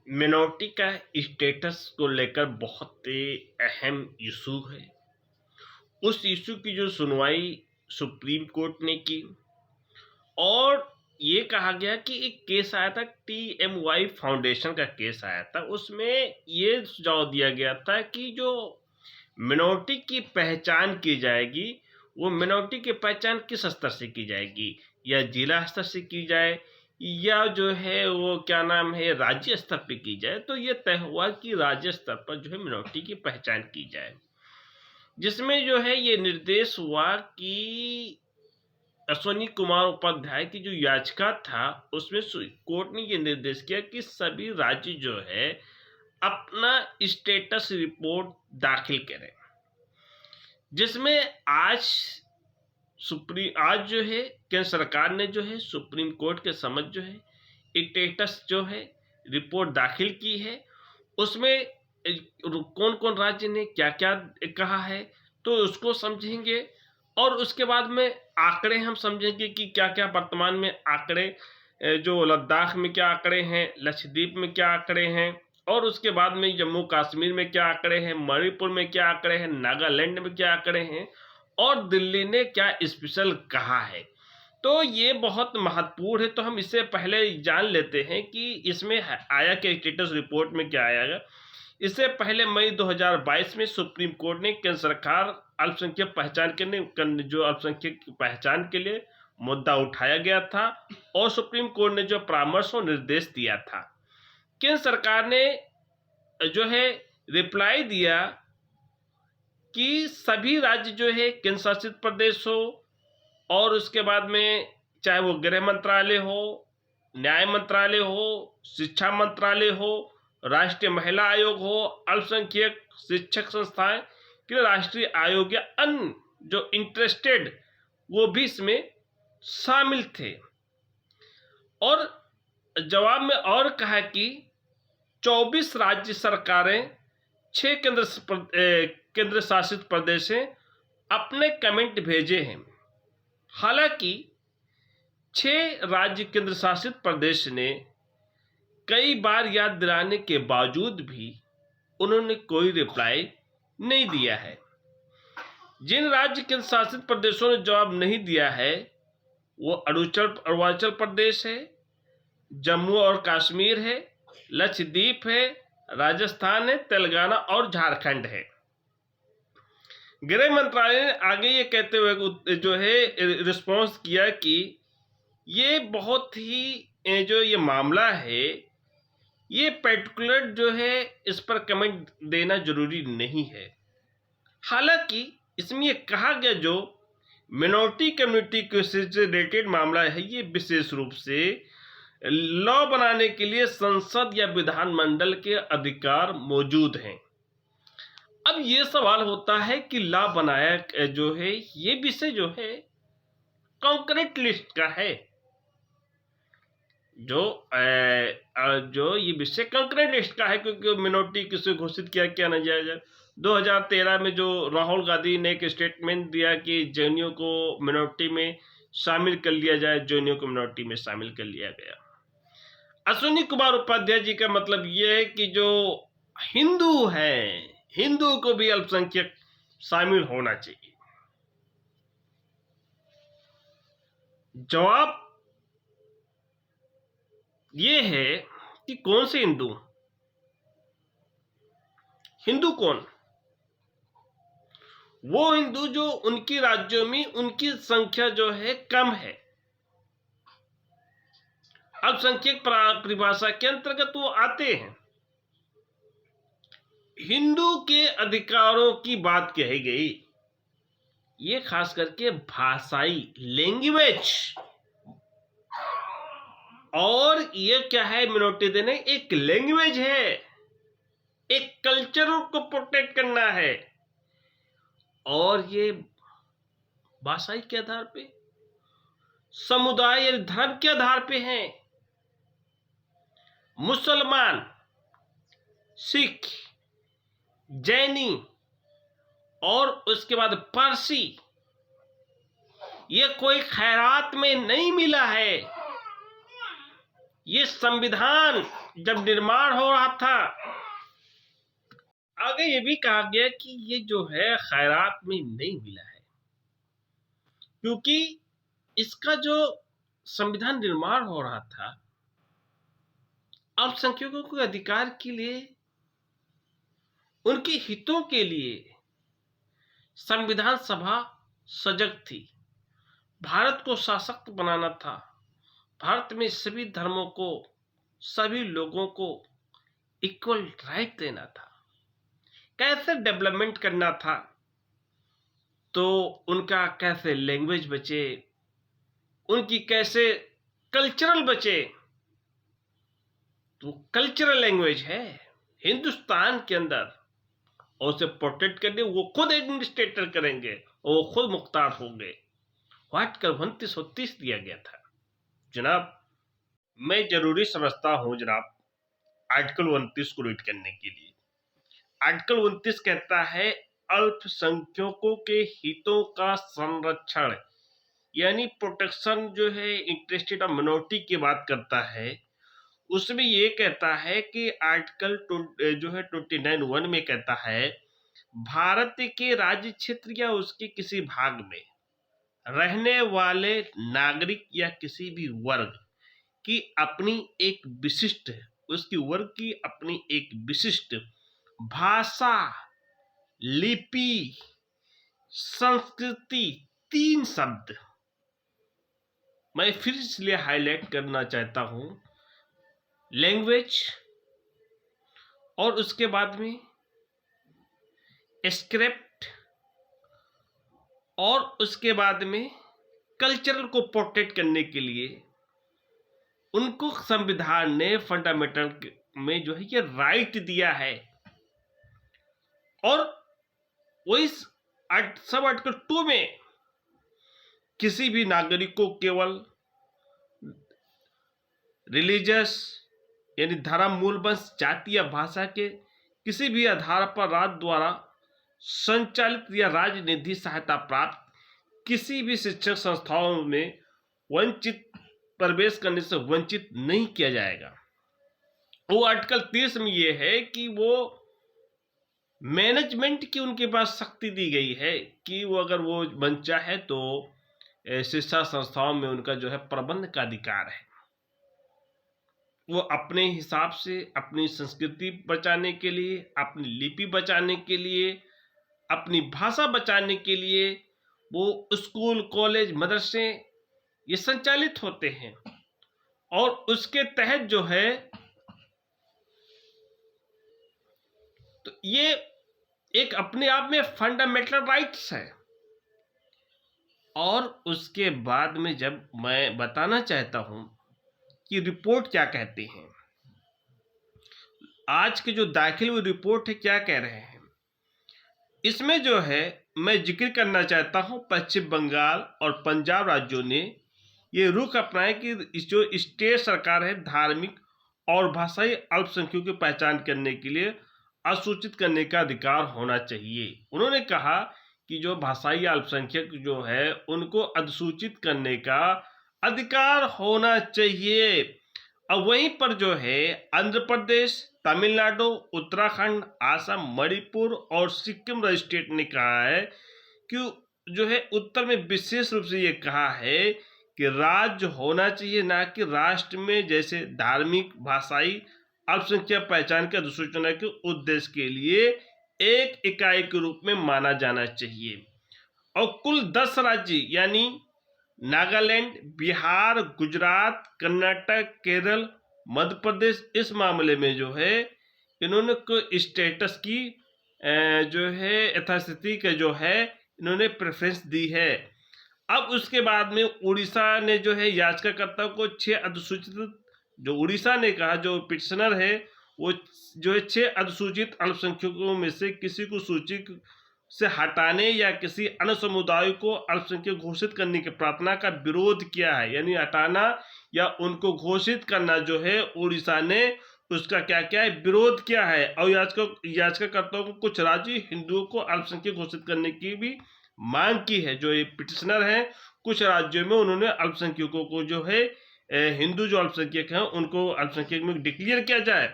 Minority का status को लेकर बहुत ही अहम इशू है। उस इशू की जो सुनवाई सुप्रीम कोर्ट ने की और ये कहा गया कि एक केस आया था, TMY फाउंडेशन का केस आया था। उसमें ये सुझाव दिया गया था कि जो मिनोरिटी की पहचान की जाएगी, वो मिनोरिटी की पहचान किस स्तर से की जाएगी, या जिला स्तर से की जाए या जो है वो क्या नाम है राज्य स्तर पे की जाए। तो ये तय हुआ कि राज्य स्तर पर जो है मिनोरिटी की पहचान की जाए, जिसमें जो है ये निर्देश हुआ कि अश्विनी कुमार उपाध्याय की जो याचिका था उसमें कोर्ट ने ये निर्देश किया कि सभी राज्य जो है अपना स्टेटस रिपोर्ट दाखिल करें, जिसमें आज जो है केंद्र सरकार ने जो है सुप्रीम कोर्ट के समक्ष जो है स्टेटस जो है रिपोर्ट दाखिल की है। उसमें कौन कौन राज्य ने क्या क्या कहा है तो उसको समझेंगे, और उसके बाद में आंकड़े हम समझेंगे कि क्या क्या वर्तमान में आंकड़े, जो लद्दाख में क्या आंकड़े हैं, लक्षद्वीप में क्या आंकड़े हैं, और उसके बाद में जम्मू कश्मीर में क्या आंकड़े हैं, मणिपुर में क्या आंकड़े हैं, नागालैंड में क्या आंकड़े हैं, और दिल्ली ने क्या स्पेशल कहा है। तो ये बहुत महत्वपूर्ण है। तो हम इससे पहले जान लेते हैं कि इसमें आया क्या, स्टेटस रिपोर्ट में क्या आया। इससे पहले मई 2022 में सुप्रीम कोर्ट ने केंद्र सरकार अल्पसंख्यक पहचान के जो अल्पसंख्यक पहचान के लिए मुद्दा उठाया गया था, और सुप्रीम कोर्ट ने जो परामर्श और निर्देश दिया था, केंद्र सरकार ने जो है रिप्लाई दिया कि सभी राज्य जो है केंद्र शासित प्रदेश हो, और उसके बाद में चाहे वो गृह मंत्रालय हो, न्याय मंत्रालय हो, शिक्षा मंत्रालय हो, राष्ट्रीय महिला आयोग हो, अल्पसंख्यक शिक्षक संस्थाएं के राष्ट्रीय आयोग या अन्य जो इंटरेस्टेड वो भी इसमें शामिल थे। और जवाब में और कहा कि 24 राज्य सरकारें, 6 केंद्र शासित प्रदेशें अपने कमेंट भेजे हैं। हालांकि 6 राज्य केंद्र शासित प्रदेश ने कई बार याद दिलाने के बावजूद भी उन्होंने कोई रिप्लाई नहीं दिया है। जिन राज्य केंद्र शासित प्रदेशों ने जवाब नहीं दिया है वो अरुणाचल प्रदेश है, जम्मू और कश्मीर है, लक्षद्वीप है, राजस्थान है, तेलंगाना और झारखंड है। गृह मंत्रालय ने आगे ये कहते हुए जो है रिस्पॉन्स किया कि ये बहुत ही जो ये मामला है, ये पर्टिकुलर जो है इस पर कमेंट देना जरूरी नहीं है। हालांकि इसमें ये कहा गया जो मिनोरिटी कम्युनिटी से रिलेटेड मामला है, ये विशेष रूप से लॉ बनाने के लिए संसद या विधानमंडल के अधिकार मौजूद हैं। अब ये सवाल होता है कि लॉ बनाया जो है ये विषय जो है कॉन्क्रीट लिस्ट का है, जो ये विषय कॉन्क्रीट लिस्ट का है, क्योंकि मिनोरिटी किसे घोषित किया ना जाए। 2013 में जो राहुल गांधी ने एक स्टेटमेंट दिया कि जैनियों को मिनोरिटी में शामिल कर लिया जाए, जैनियों को मिनोरिटी में शामिल कर लिया गया। अश्विनी कुमार उपाध्याय जी का मतलब ये है कि जो हिंदू हैं, हिंदू को भी अल्पसंख्यक शामिल होना चाहिए। जवाब ये है कि कौन से हिंदू, हिंदू कौन? वो हिंदू जो उनकी राज्यों में उनकी संख्या जो है कम है, अल्पसंख्यक परिभाषा के अंतर्गत वो आते हैं। हिंदू के अधिकारों की बात कही गई, ये खास करके भाषाई लैंग्वेज, और ये क्या है मिनोरिटी देने, एक लैंग्वेज है, एक कल्चर को प्रोटेक्ट करना है, और ये भाषाई के आधार पे, समुदाय या धर्म के आधार पे हैं। मुसलमान, सिख, जैनी और उसके बाद पारसी, ये कोई खैरात में नहीं मिला है, ये संविधान जब निर्माण हो रहा था, आगे ये भी कहा गया कि ये जो है खैरात में नहीं मिला है, क्योंकि इसका जो संविधान निर्माण हो रहा था अल्पसंख्यकों के अधिकार के लिए, उनके हितों के लिए संविधान सभा सजग थी। भारत को सशक्त बनाना था, भारत में सभी धर्मों को, सभी लोगों को इक्वल राइट देना था, कैसे डेवलपमेंट करना था, तो उनका कैसे लैंग्वेज बचे, उनकी कैसे कल्चरल बचे। तो कल्चरल लैंग्वेज है हिंदुस्तान के अंदर, और उसे प्रोटेक्ट करने वो खुद एडमिनिस्ट्रेटर करेंगे और वो खुद मुख्तार होंगे। आर्टिकल 29 दिया गया था। जनाब, मैं जरूरी समझता हूं जनाब आर्टिकल 29 को रीड करने के लिए। आर्टिकल 29 कहता है अल्पसंख्यकों के हितों का संरक्षण, यानी प्रोटेक्शन जो है इंटरेस्टेड ऑफ मिनोरिटी की बात करता है। उसमें ये कहता है कि आर्टिकल जो है 29(1) में कहता है भारत के राज्य क्षेत्र या उसके किसी भाग में रहने वाले नागरिक या किसी भी वर्ग की अपनी एक विशिष्ट, उसकी वर्ग की अपनी एक विशिष्ट भाषा, लिपि, संस्कृति, 3 शब्द मैं फिर इसलिए हाईलाइट करना चाहता हूं, लैंग्वेज और उसके बाद में स्क्रिप्ट और उसके बाद में कल्चरल को प्रोटेक्ट करने के लिए उनको संविधान ने फंडामेंटल में जो है ये राइट दिया है। और वही सब आर्टिकल 2 में किसी भी नागरिक को केवल रिलीजियस यानी धर्म, मूल, वंश, जाति या भाषा के किसी भी आधार पर राज्य द्वारा संचालित या राजनिधि सहायता प्राप्त किसी भी शिक्षक संस्थाओं में वंचित प्रवेश करने से वंचित नहीं किया जाएगा। वो आर्टिकल 30 में ये है कि वो मैनेजमेंट की उनके पास शक्ति दी गई है कि वो अगर वो बन चाहे तो शिक्षा संस्थाओं में उनका जो है प्रबंध का अधिकार है। वो अपने हिसाब से अपनी संस्कृति बचाने के लिए, अपनी लिपि बचाने के लिए, अपनी भाषा बचाने के लिए वो स्कूल, कॉलेज, मदरसे ये संचालित होते हैं। और उसके तहत जो है तो ये एक अपने आप में फंडामेंटल राइट्स है। और उसके बाद में जब मैं बताना चाहता हूं कि रिपोर्ट क्या कहते हैं, आज के जो दाखिल हुई रिपोर्ट है क्या कह रहे हैं, इसमें जो है मैं जिक्र करना चाहता हूं पश्चिम बंगाल और पंजाब राज्यों ने ये रुख अपनाया कि जो स्टेट सरकार है धार्मिक और भाषाई अल्पसंख्यकों की पहचान करने के लिए असूचित करने का अधिकार होना चाहिए। उन्होंने कहा कि जो भाषाई अल्पसंख्यक जो है उनको अधिसूचित करने का अधिकार होना चाहिए। अब वहीं पर जो है आंध्र प्रदेश, तमिलनाडु, उत्तराखंड, असम, मणिपुर और सिक्किम स्टेट ने कहा है कि जो है उत्तर में विशेष रूप से ये कहा है कि राज्य होना चाहिए, ना कि राष्ट्र में जैसे धार्मिक, भाषाई अल्पसंख्यक पहचान के अधिसूचना के उद्देश्य के लिए एक इकाई के रूप में माना जाना चाहिए। और कुल 10 राज्य यानी नागालैंड, बिहार, गुजरात, कर्नाटक, केरल, मध्य प्रदेश इस मामले में जो है इन्होंने को स्टेटस की जो है यथास्थिति के जो है इन्होंने प्रेफरेंस दी है। अब उसके बाद में उड़ीसा ने जो है याचिकाकर्ता को 6 अधिसूचित, जो उड़ीसा ने कहा जो पिटिशनर है वो जो है 6 अधिसूचित अल्पसंख्यकों में से किसी को सूची से हटाने या किसी अन्य समुदाय को अल्पसंख्यक घोषित करने की प्रार्थना का विरोध किया है। यानी हटाना या उनको घोषित करना जो है उड़ीसा ने उसका क्या क्या है विरोध किया है। और याचिकाकर्ताओं को कुछ राज्य हिंदुओं को अल्पसंख्यक घोषित करने की भी मांग की है। जो ये पिटिशनर हैं कुछ राज्यों में उन्होंने अल्पसंख्यकों को जो है हिंदू जो अल्पसंख्यक हैं उनको अल्पसंख्यक में डिक्लेयर किया जाए।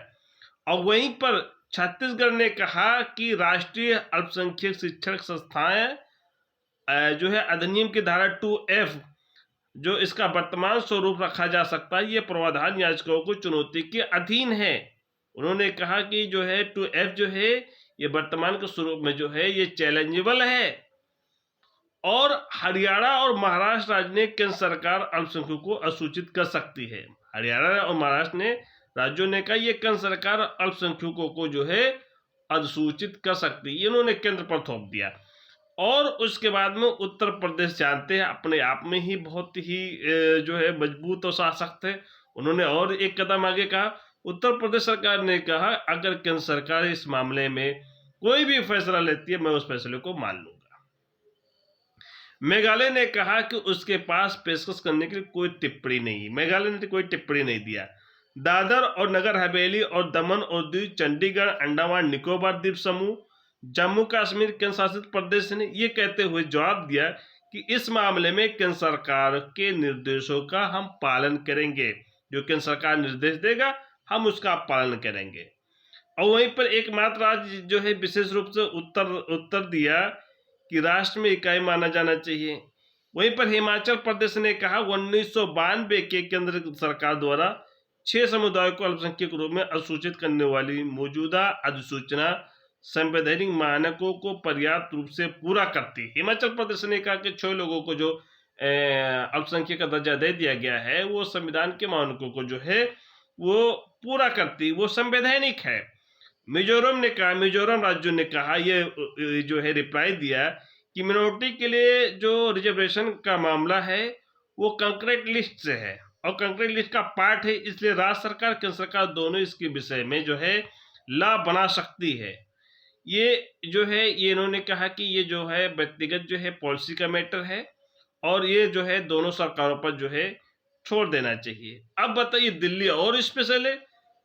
और वहीं पर छत्तीसगढ़ ने कहा कि राष्ट्रीय अल्पसंख्यक शिक्षक संस्थाएं जो है अधिनियम की धारा 2F जो इसका वर्तमान स्वरूप रखा जा सकता है, ये प्रावधान याचिकाओं को चुनौती के अधीन है। उन्होंने कहा कि जो है 2F जो है ये वर्तमान के स्वरूप में जो है ये चैलेंजेबल है। और हरियाणा और महाराष्ट्र राज्य ने केंद्र सरकार अल्पसंख्यकों को असूचित कर सकती है। हरियाणा और महाराष्ट्र ने राज्यों ने कहा ये केंद्र सरकार अल्पसंख्यकों को जो है अधिसूचित कर सकती है, इन्होंने केंद्र पर थोप दिया। और उसके बाद में उत्तर प्रदेश जानते हैं अपने आप में ही बहुत ही जो है मजबूत और सशक्त है। उन्होंने और एक कदम आगे कहा, उत्तर प्रदेश सरकार ने कहा अगर केंद्र सरकार इस मामले में कोई भी फैसला लेती है मैं उस फैसले को मान लूंगा। मेघालय ने कहा कि उसके पास पेशकश करने के लिए कोई टिप्पणी नहीं, मेघालय ने कोई टिप्पणी नहीं दिया। दादर और नगर हवेली और दमन और दीव, चंडीगढ़, अंडमान निकोबार द्वीप समूह, जम्मू कश्मीर केंद्र शासित प्रदेश ने ये कहते हुए जवाब दिया कि इस मामले में केंद्र सरकार के निर्देशों का हम पालन करेंगे, जो केंद्र सरकार निर्देश देगा हम उसका पालन करेंगे। और वहीं पर एकमात्र राज्य जो है विशेष रूप से उत्तर दिया कि राष्ट्र में इकाई माना जाना चाहिए। वहीं पर हिमाचल प्रदेश ने कहा 1992 के केंद्र सरकार द्वारा 6 समुदायों को अल्पसंख्यक के रूप में अधिसूचित करने वाली मौजूदा अधिसूचना संवैधानिक मानकों को पर्याप्त रूप से पूरा करती। हिमाचल प्रदेश ने कहा कि 6 लोगों को जो अल्पसंख्यक का दर्जा दे दिया गया है वो संविधान के मानकों को जो है वो पूरा करती, वो संवैधानिक है। मिजोरम ने कहा, मिजोरम राज्य ने कहा ये जो है रिप्लाई दिया कि मिनोरिटी के लिए जो रिजर्वेशन का मामला है वो कंक्रीट लिस्ट से है और कंक्रीट लिस्ट का पार्ट है, इसलिए राज्य सरकार केंद्र सरकार दोनों इसके विषय में जो है लॉ बना सकती है। ये जो है ये इन्होंने कहा कि ये जो है व्यक्तिगत जो है पॉलिसी का मैटर है और ये जो है दोनों सरकारों पर जो है छोड़ देना चाहिए। अब बताइए दिल्ली और स्पेशल है।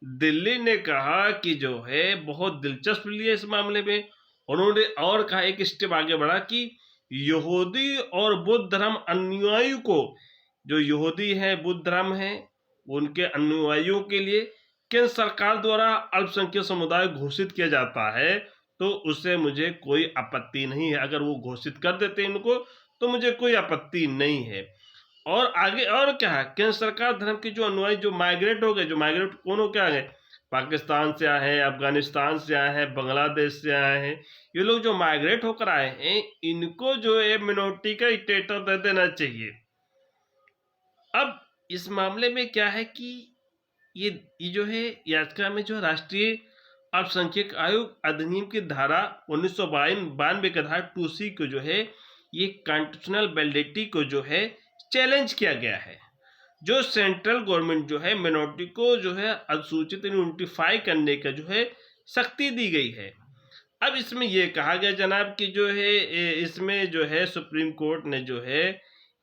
दिल्ली ने कहा कि जो है बहुत दिलचस्प लिया इस मामले में। उन्होंने और कहा एक स्टेप आगे बढ़ा कि यहूदी और बुद्ध धर्म अनुयायियों को, जो यहूदी हैं बुद्ध धर्म है उनके अनुयायियों के लिए केंद्र सरकार द्वारा अल्पसंख्यक समुदाय घोषित किया जाता है तो उससे मुझे कोई आपत्ति नहीं है। अगर वो घोषित कर देते हैं इनको तो मुझे कोई आपत्ति नहीं है। और आगे और क्या है, केंद्र सरकार धर्म के जो अनुयायी जो माइग्रेट हो गए, जो माइग्रेट कौन हो क्या आ गए, पाकिस्तान से आए हैं, अफगानिस्तान से आए हैं, बांग्लादेश से आए हैं, ये लोग जो माइग्रेट होकर आए हैं इनको जो है मिनोरिटी का स्टेटस दे देना चाहिए। अब इस मामले में क्या है कि ये जो है याचिका में जो राष्ट्रीय अल्पसंख्यक आयोग अधिनियम की धारा 1992 के धारा 2C को जो है ये कॉन्स्टिट्यूशनल वैलिडिटी को जो है चैलेंज किया गया है। जो सेंट्रल गवर्नमेंट जो है मिनोरिटी को जो है अधिसूचित नोटिफाई करने का जो है शक्ति दी गई है। अब इसमें यह कहा गया जनाब कि जो है इसमें जो है सुप्रीम कोर्ट ने जो है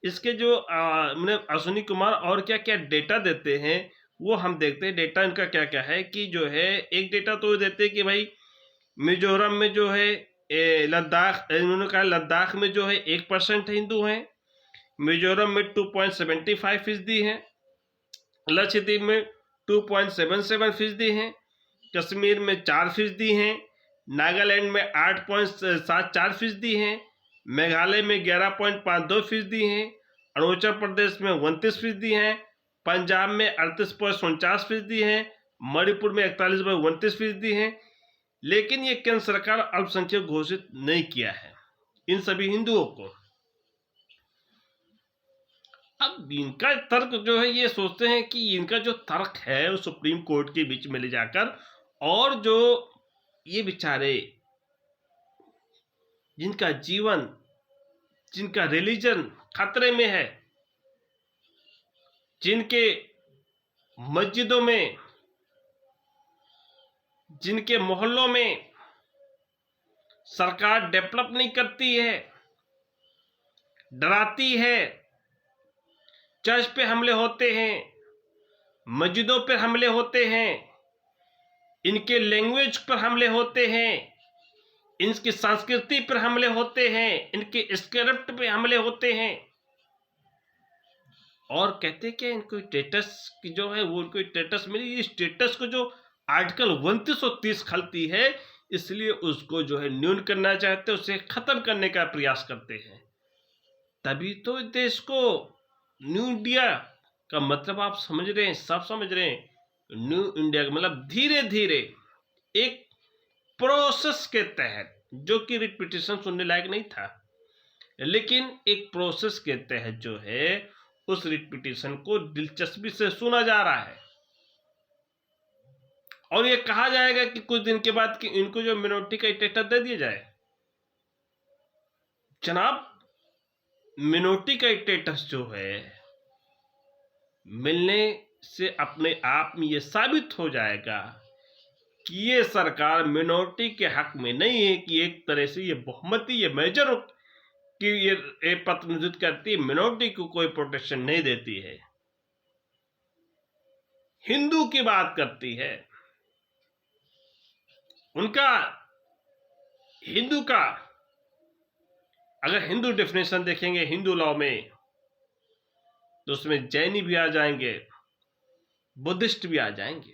इसके जो मतलब अश्विनी कुमार और क्या क्या डेटा देते हैं वो हम देखते हैं। डेटा इनका क्या क्या है कि जो है एक डेटा तो देते हैं कि भाई मिजोरम में जो है लद्दाख, इन्होंने कहा लद्दाख में जो है 1% हिंदू हैं, मिजोरम में 2.75% हैं, लक्षद्वीप में 2.77% हैं, कश्मीर में 4% हैं, नागालैंड में 8.74% हैं, मेघालय में 11.52% हैं, अरुणाचल प्रदेश में 29% हैं, पंजाब में 38.49% हैं, मणिपुर में 41.29% हैं। लेकिन ये केंद्र सरकार अल्पसंख्यक घोषित नहीं किया है इन सभी हिंदुओं को। अब इनका तर्क जो है ये सोचते हैं कि इनका जो तर्क है वो सुप्रीम कोर्ट के बीच में ले जाकर, और जो ये बेचारे जिनका जीवन जिनका रिलीजन खतरे में है, जिनके मस्जिदों में जिनके मोहल्लों में सरकार डेवलप नहीं करती है, डराती है, चर्च पे हमले होते हैं, मस्जिदों पर हमले होते हैं, इनके लैंग्वेज पर हमले होते हैं, इनकी संस्कृति पर हमले होते हैं, इनके स्क्रिप्ट पे हमले होते हैं। और कहते हैं कि इनको स्टेटस की जो है वो उनको स्टेटस मिली, इस स्टेटस को जो आर्टिकल 2930 खलती है, इसलिए उसको जो है न्यून करना चाहते हैं, उसे खत्म करने का प्रयास करते हैं। तभी तो देश को न्यू इंडिया का मतलब आप समझ रहे हैं, सब समझ रहे हैं। न्यू इंडिया का मतलब धीरे धीरे एक प्रोसेस के तहत, जो कि रिट पिटीशन सुनने लायक नहीं था, लेकिन एक प्रोसेस के तहत जो है उस रिट पिटीशन को दिलचस्पी से सुना जा रहा है। और ये कहा जाएगा कि कुछ दिन के बाद कि इनको जो मिनोरिटी का स्टेटस दे दिया जाए। जनाब, मिनोरिटी का स्टेटस जो है मिलने से अपने आप में ये साबित हो जाएगा कि ये सरकार मिनोरिटी के हक में नहीं है, कि एक तरह से ये बहुमती, ये मेजर कि ये प्रतिनिधित्व करती है, मिनोरिटी को कोई प्रोटेक्शन नहीं देती है, हिंदू की बात करती है। उनका हिंदू का अगर हिंदू डेफिनेशन देखेंगे हिंदू लॉ में, तो उसमें जैनी भी आ जाएंगे, बुद्धिस्ट भी आ जाएंगे,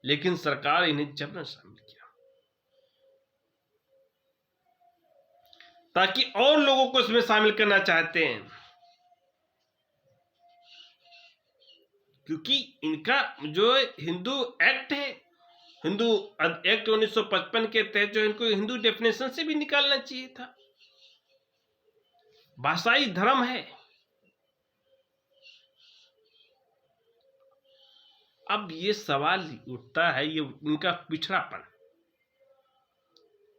लेकिन सरकार इन्हें जबरन शामिल किया ताकि और लोगों को इसमें शामिल करना चाहते हैं, क्योंकि इनका जो हिंदू एक्ट है, हिंदू एक्ट 1955 के तहत जो इनको हिंदू डेफिनेशन से भी निकालना चाहिए था। भाषाई धर्म है। अब ये सवाल उठता है, ये इनका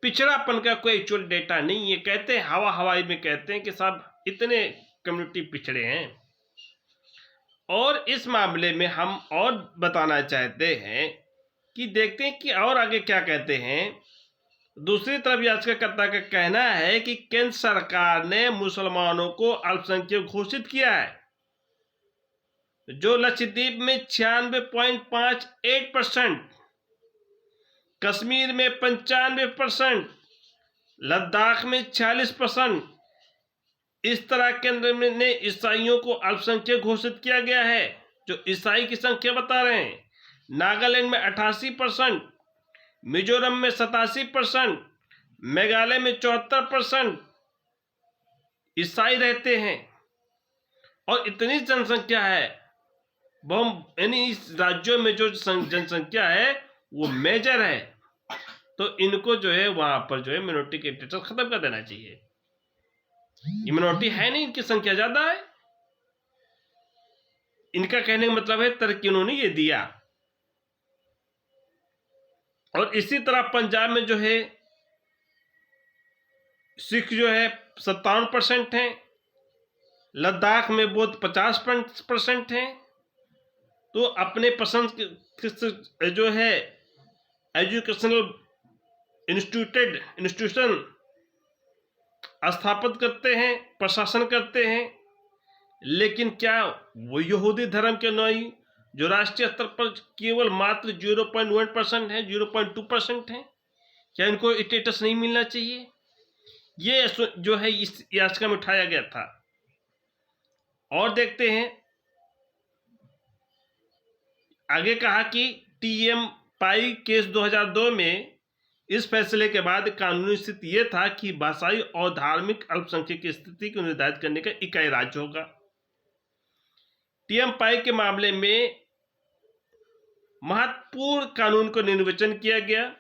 पिछड़ापन का कोई एक्चुअल डेटा नहीं है। कहते हैं हवाई में कहते हैं कि साहब इतने कम्युनिटी पिछड़े हैं। और इस मामले में हम और बताना चाहते हैं कि देखते हैं कि और आगे क्या कहते हैं। दूसरी तरफ याचिकाकर्ता का कहना है कि केंद्र सरकार ने मुसलमानों को अल्पसंख्यक घोषित किया है, जो लक्षद्वीप में 96.58%, कश्मीर में 95%, लद्दाख में 46%। इस तरह केंद्र ने ईसाइयों को अल्पसंख्यक घोषित किया गया है, जो ईसाई की संख्या बता रहे हैं। नागालैंड में 88%, मिजोरम में 87%, मेघालय में 74% ईसाई रहते हैं। और इतनी जनसंख्या है, यानी इस राज्यों में जो जनसंख्या है वो मेजर है, तो इनको जो है वहां पर जो है मिनोरिटी के स्टेटस खत्म कर देना चाहिए। ये मिनोरिटी है नहीं, इनकी संख्या ज्यादा है। इनका कहने का मतलब है तरक्की उन्होंने ये दिया। और इसी तरह पंजाब में जो है सिख जो है 57% हैं, लद्दाख में बौद्ध 50% हैं। तो अपने पसंद जो है एजुकेशनल इंस्टीट्यूशन स्थापित करते हैं, प्रशासन करते हैं, लेकिन क्या वो यहूदी धर्म के नहीं, जो राष्ट्रीय स्तर पर केवल मात्र 0.1% है, 0.2% है, क्या इनको स्टेटस नहीं मिलना चाहिए? ये जो है इस याचिका में उठाया गया था। और देखते हैं आगे कहा कि टीएम पाई केस 2002 में इस फैसले के बाद कानूनी स्थिति यह था कि भाषाई और धार्मिक अल्पसंख्यक की स्थिति को निर्धारित करने का इकाई राज्य होगा। टीएम पाई के मामले में महत्वपूर्ण कानून को निर्वचन किया गया।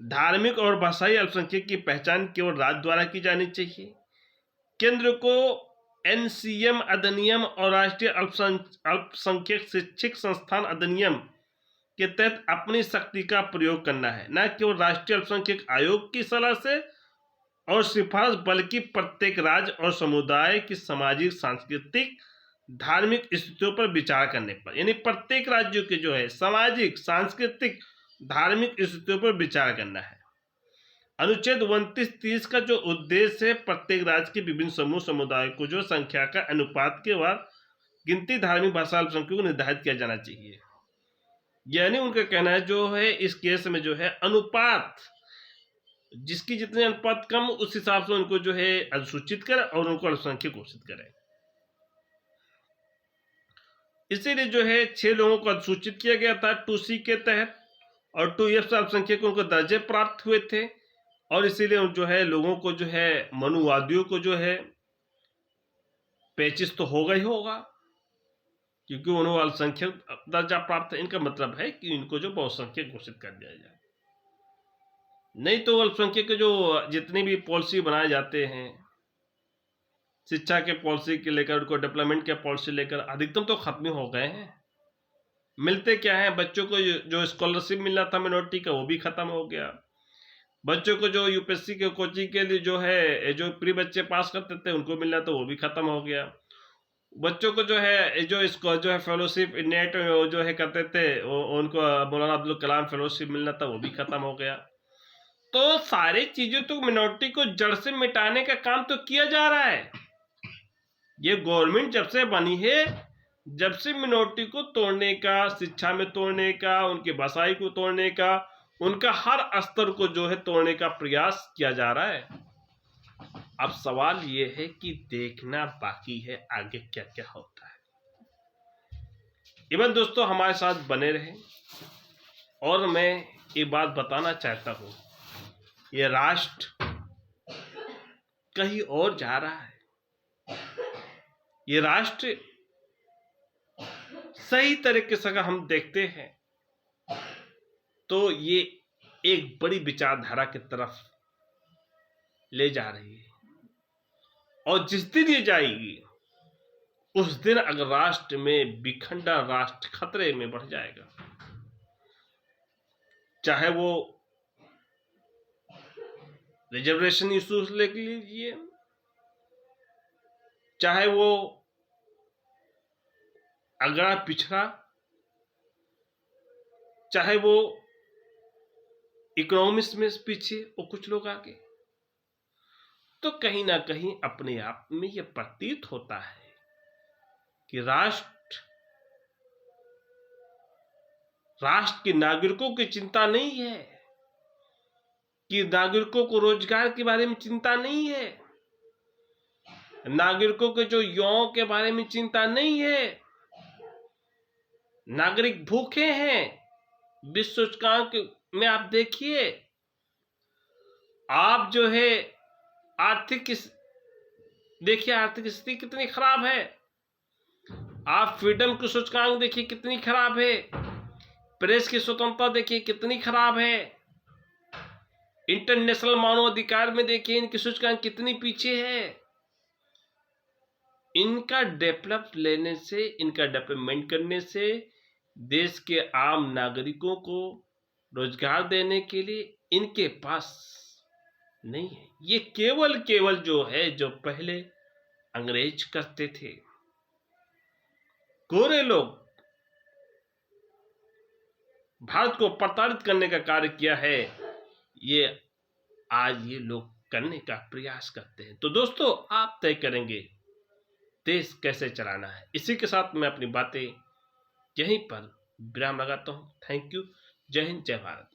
धार्मिक और भाषाई अल्पसंख्यक की पहचान केवल राज्य द्वारा की जानी चाहिए। केंद्र को एनसीएम अधिनियम और राष्ट्रीय अल्पसंख्यक शैक्षिक संस्थान अधिनियम के तहत अपनी शक्ति का प्रयोग करना है, न केवल राष्ट्रीय अल्पसंख्यक आयोग की सलाह से और सिफारिश, बल्कि प्रत्येक राज्य और समुदाय की सामाजिक, सांस्कृतिक, धार्मिक स्थितियों पर विचार करने पर। यानी प्रत्येक राज्यों के जो है सामाजिक, सांस्कृतिक, धार्मिक स्थितियों पर विचार करना है। अनुच्छेद 2930 का जो उद्देश्य है, प्रत्येक राज्य के विभिन्न समूह समुदाय को जो संख्या का अनुपात के बाद गिनती धार्मिक भाषा अल्पसंख्यकों को निर्धारित किया जाना चाहिए। यानी उनका कहना है जो है इस केस में जो है अनुपात, जिसकी जितने अनुपात कम उस हिसाब से उनको जो है सूचित करे और उनको अल्पसंख्यक घोषित करे। इसीलिए जो है 6 लोगों को अधिसूचित किया गया था 2C के तहत, और 2F से अल्पसंख्यकों को दर्जे प्राप्त हुए थे, और इसीलिए जो है लोगों को जो है मनुवादियों को जो है पेचिश तो होगा ही होगा, क्योंकि उन्हें अल्पसंख्यक दर्जा प्राप्त है। इनका मतलब है कि इनको जो बहुसंख्यक घोषित कर दिया जाए। नहीं तो अल्पसंख्यक के जो जितनी भी पॉलिसी बनाए जाते हैं, शिक्षा के पॉलिसी के लेकर, उनको डेवलपमेंट के पॉलिसी लेकर, अधिकतम तो खत्म हो गए हैं। मिलते क्या है, बच्चों को जो स्कॉलरशिप मिलना था मिनोरिटी का वो भी खत्म हो गया। बच्चों को जो यूपीएससी के कोचिंग के लिए जो है जो प्री बच्चे पास करते थे उनको मिलना था वो भी खत्म हो गया। बच्चों को जो है जो इसको जो है फेलोशिप नेट जो है करते थे उनको मौलाना अब्दुल कलाम फेलोशिप मिलना था वो भी खत्म हो गया। तो सारी चीजों तो मिनोरिटी को जड़ से मिटाने का काम तो किया जा रहा है। ये गवर्नमेंट जब से बनी है, जब से मिनोरिटी को तोड़ने का, शिक्षा में तोड़ने का, उनके बसाई को तोड़ने का, उनका हर स्तर को जो है तोड़ने का प्रयास किया जा रहा है। अब सवाल ये है कि देखना बाकी है आगे क्या क्या होता है। इवन दोस्तों हमारे साथ बने रहे, और मैं ये बात बताना चाहता हूं, ये राष्ट्र कहीं और जा रहा है। ये राष्ट्र सही तरीके से अगर हम देखते हैं तो ये एक बड़ी विचारधारा की तरफ ले जा रही है, और जिस दिन ये जाएगी उस दिन अगर राष्ट्र में विखंडन, राष्ट्र खतरे में बढ़ जाएगा। चाहे वो रिजर्वेशन इश्यूज ले लीजिए, चाहे वो अगड़ा पिछड़ा, चाहे वो इकोनॉमिक्स में पीछे और कुछ लोग आगे, तो कहीं ना कहीं अपने आप में यह प्रतीत होता है कि राष्ट्र के नागरिकों की चिंता नहीं है, कि नागरिकों को रोजगार के बारे में चिंता नहीं है, नागरिकों के जो युवाओं के बारे में चिंता नहीं है। नागरिक भूखे हैं। विश्व सूचकांक में आप देखिए, आप जो है आर्थिक स्थिति कितनी खराब है। आप फ्रीडम की सूचकांक देखिए कितनी खराब है। प्रेस की स्वतंत्रता देखिए कितनी खराब है। इंटरनेशनल मानवाधिकार में देखिए इनकी सूचकांक कितनी पीछे है। इनका डेवलपमेंट करने से देश के आम नागरिकों को रोजगार देने के लिए इनके पास नहीं है। ये केवल जो है जो पहले अंग्रेज करते थे, गोरे लोग भारत को प्रताड़ित करने का कार्य किया है, ये आज ये लोग करने का प्रयास करते हैं। तो दोस्तों आप तय करेंगे देश कैसे चलाना है। इसी के साथ मैं अपनी बातें यहीं पर विराम लगाता हूं। Thank you. जय हिंद, जय भारत।